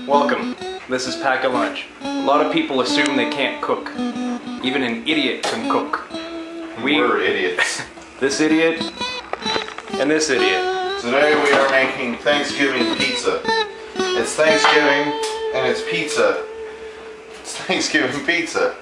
Welcome. This is Pack a Lunch. A lot of people assume they can't cook. Even an idiot can cook. We're idiots. This idiot and this idiot. Today we are making Thanksgiving pizza. It's Thanksgiving and it's pizza. It's Thanksgiving pizza.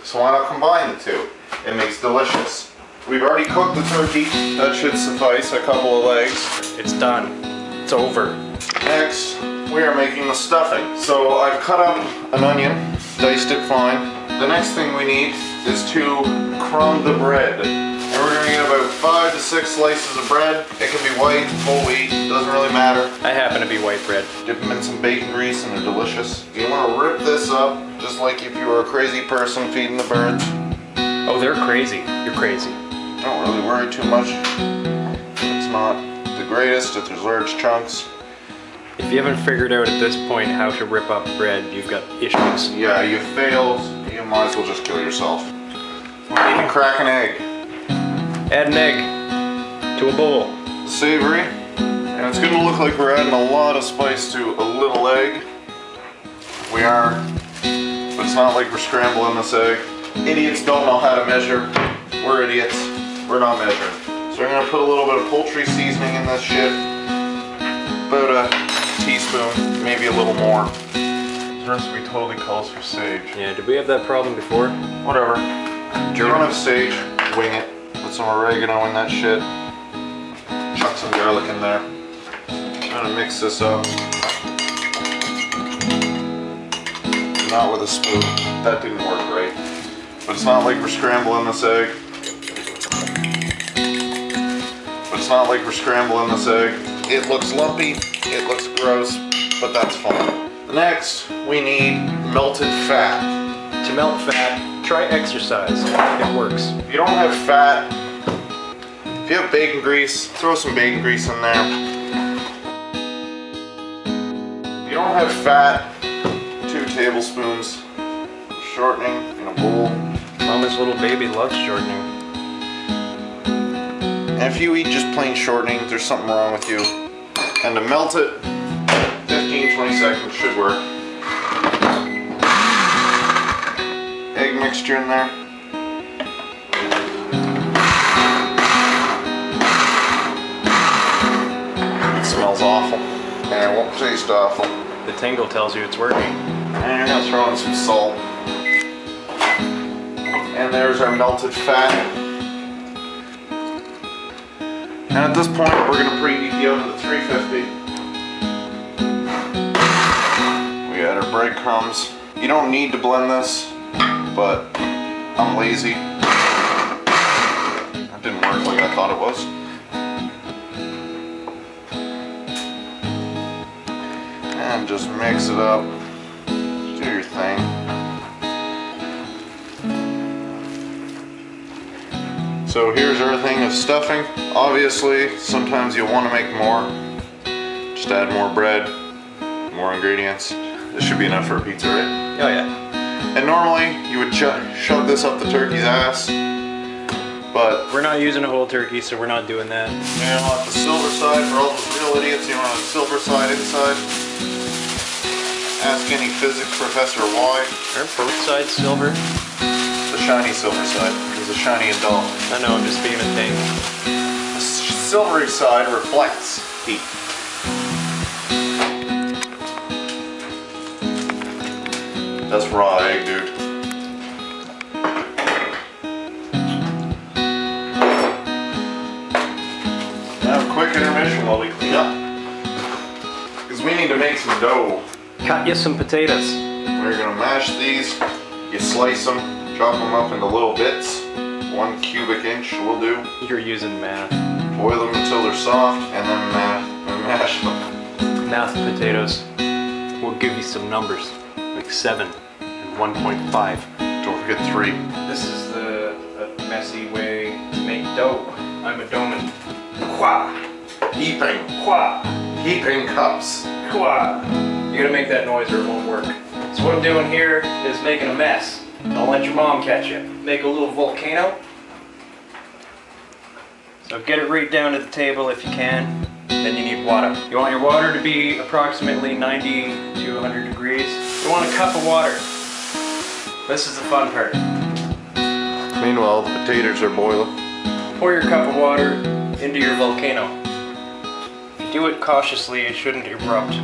So why not combine the two? It makes delicious. We've already cooked the turkey. That should suffice. A couple of legs. It's done. It's over. Next, we are making the stuffing. So I've cut up an onion, diced it fine. The next thing we need is to crumb the bread. And we're gonna get about 5 to 6 slices of bread. It can be white, whole wheat, doesn't really matter. I happen to be white bread. Dip them in some bacon grease and they're delicious. You wanna rip this up, just like if you were a crazy person feeding the birds. Oh, they're crazy. You're crazy. Don't really worry too much. It's not the greatest if there's large chunks. If you haven't figured out at this point how to rip up bread, you've got issues. Yeah, you failed. You might as well just kill yourself. You can crack an egg. Add an egg to a bowl. Savory. And it's gonna look like we're adding a lot of spice to a little egg. We are. But it's not like we're scrambling this egg. Idiots don't know how to measure. We're idiots. We're not measuring. So we're gonna put a little bit of poultry seasoning in this shit. About a teaspoon, maybe a little more. This recipe totally calls for sage. Yeah, did we have that problem before? Whatever. If you don't have sage, wing it. Put some oregano in that shit. Chuck some garlic in there. Trying to mix this up. Not with a spoon. That didn't work right. But it's not like we're scrambling this egg. It looks lumpy, it looks gross, but that's fine. Next, we need melted fat. To melt fat, try exercise. It works. If you don't have fat, if you have bacon grease, throw some bacon grease in there. If you don't have fat, 2 tablespoons of shortening in a bowl. Mama's little baby loves shortening. And if you eat just plain shortening, there's something wrong with you. And to melt it, 15-20 seconds should work. Egg mixture in there. It smells awful. And it won't taste awful. The tingle tells you it's working. And you're gonna throw in some salt. And there's our melted fat. And at this point, we're going to preheat the oven to 350. We add our breadcrumbs. You don't need to blend this, but I'm lazy. That didn't work like I thought it was. And just mix it up. Do your thing. So here's our thing of stuffing. Obviously, sometimes you'll want to make more. Just add more bread, more ingredients. This should be enough for a pizza, right? Oh yeah. And normally, you would shove this up the turkey's ass, but We're not using a whole turkey, so we're not doing that. you know, on the silver side, for all those real idiots, you want a silver side inside. Ask any physics professor why. Aren't both sides silver? The shiny silver side. There's a shiny and dull. I know, I'm just being a thing. The silvery side reflects heat. That's raw egg, dude. Now a quick intermission while we clean up. Because we need to make some dough. Cut you some potatoes. We're gonna mash these. You slice them, chop them up into little bits. 1 cubic inch will do. You're using math. Boil them until they're soft, and then mash them. Math potatoes will give you some numbers, like 7 and 1.5. Don't forget 3. This is the messy way to make dough. I'm a doughman. Qua. Heaping. Qua. Heaping cups. Qua. You gotta make that noise or it won't work. So what I'm doing here is making a mess. Don't let your mom catch you. Make a little volcano. So get it right down to the table if you can. Then you need water. You want your water to be approximately 90 to 100 degrees. You want a cup of water. This is the fun part. Meanwhile, the potatoes are boiling. Pour your cup of water into your volcano. If you do it cautiously, it shouldn't erupt.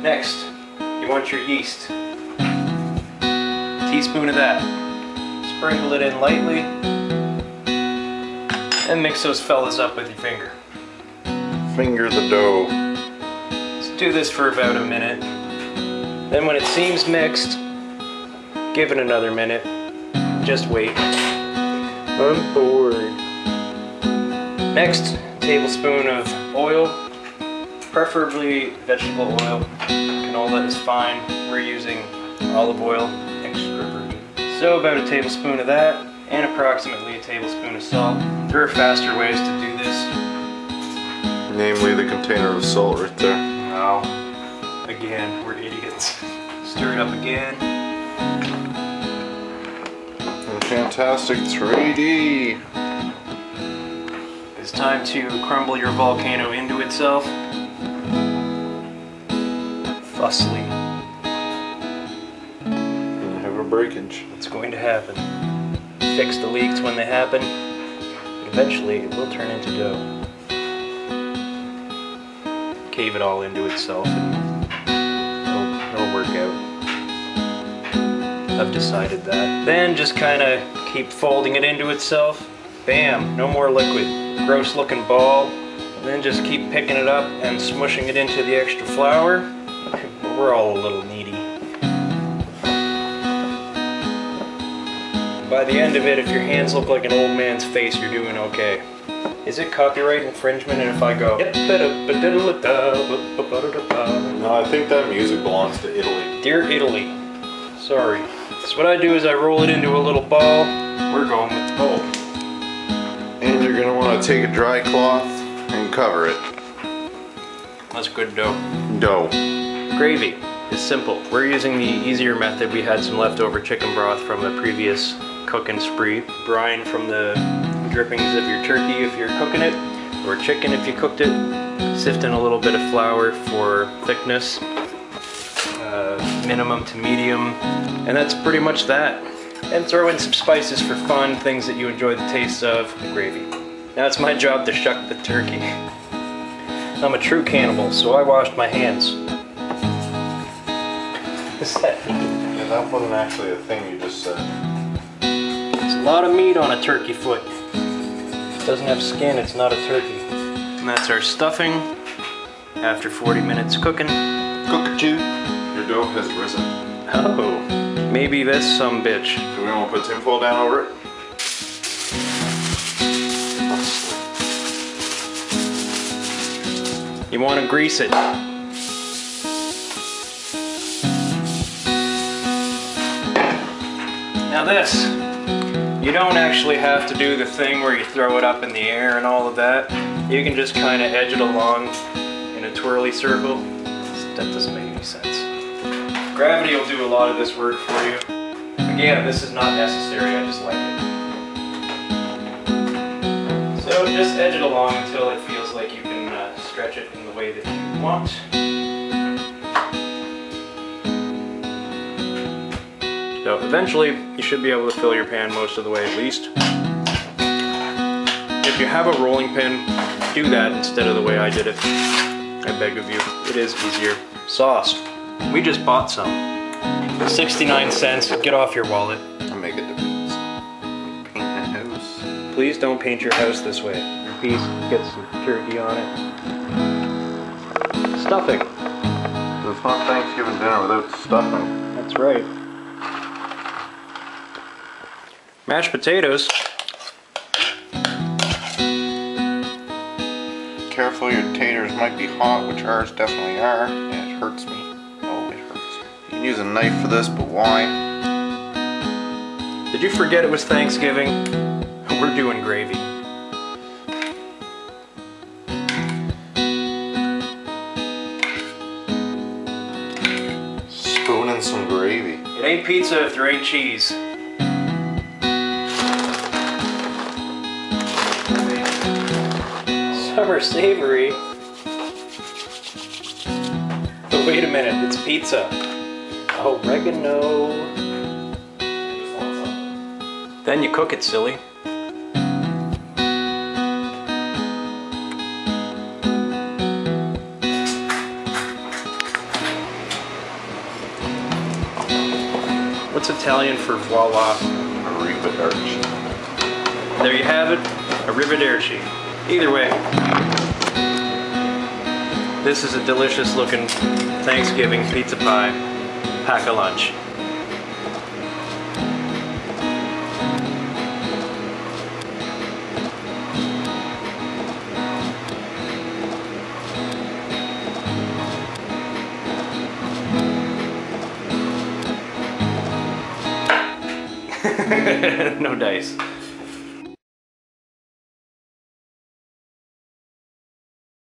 Next, you want your yeast. A teaspoon of that. Sprinkle it in lightly, and mix those fellas up with your finger. Finger the dough. Let's do this for about a minute. Then when it seems mixed, give it another minute. Just wait. I'm bored. Next, tablespoon of oil, preferably vegetable oil. Canola is fine. We're using olive oil, extra virgin. So about a tablespoon of that, and approximately a tablespoon of salt. There are faster ways to do this. Namely the container of salt right there. No. Again, we're idiots. Stir it up again. And fantastic 3D. It's time to crumble your volcano into itself. Fussily. Have a breakage. It's going to happen. Fix the leaks when they happen, but eventually it will turn into dough. Cave it all into itself and it'll work out. I've decided that. Then just kind of keep folding it into itself. Bam, no more liquid. Gross looking ball. And then just keep picking it up and smushing it into the extra flour. We're all a little needy. By the end of it, if your hands look like an old man's face, you're doing okay. Is it copyright infringement if I go? No, I think that music belongs to Italy. Dear Italy, sorry. So what I do is I roll it into a little ball. We're going with the bowl. And you're gonna want to take a dry cloth and cover it. That's good dough. Dough. Gravy is simple. We're using the easier method. We had some leftover chicken broth from a previous cooking spree. Brine from the drippings of your turkey if you're cooking it, or chicken if you cooked it. Sift in a little bit of flour for thickness, minimum to medium, and that's pretty much that. And throw in some spices for fun, things that you enjoy the taste of, the gravy. Now it's my job to shuck the turkey. I'm a true cannibal, so I washed my hands. Yeah, that wasn't actually a thing you just said. It's a lot of meat on a turkey foot. If it doesn't have skin, it's not a turkey. And that's our stuffing after 40 minutes cooking. Cook-a-choo. Your dough has risen. Oh, maybe this some bitch. Do we want to put tinfoil down over it? You want to grease it. Now this, you don't actually have to do the thing where you throw it up in the air and all of that. You can just kind of edge it along in a twirly circle. That doesn't make any sense. Gravity will do a lot of this work for you. Again, this is not necessary, I just like it. So just edge it along until it feels like you can stretch it in the way that you want. So eventually, you should be able to fill your pan most of the way at least. If you have a rolling pin, do that instead of the way I did it. I beg of you, it is easier. Sauce. We just bought some. 69 cents, get off your wallet. I'll make it depends. Paint my house. Please don't paint your house this way. Please get some turkey on it. Stuffing. It's not Thanksgiving dinner without stuffing. That's right. Mashed potatoes. Careful, your taters might be hot, which ours definitely are. Yeah, it hurts me. Oh, it hurts. You can use a knife for this, but why? Did you forget it was Thanksgiving? We're doing gravy. Spoon in some gravy. It ain't pizza if there ain't cheese. Summer savory. But wait a minute, it's pizza. Oregano. Then you cook it, silly. What's Italian for voila? Arrivederci. There you have it, arrivederci. Either way, this is a delicious looking Thanksgiving pizza pie pack-a-lunch. No dice.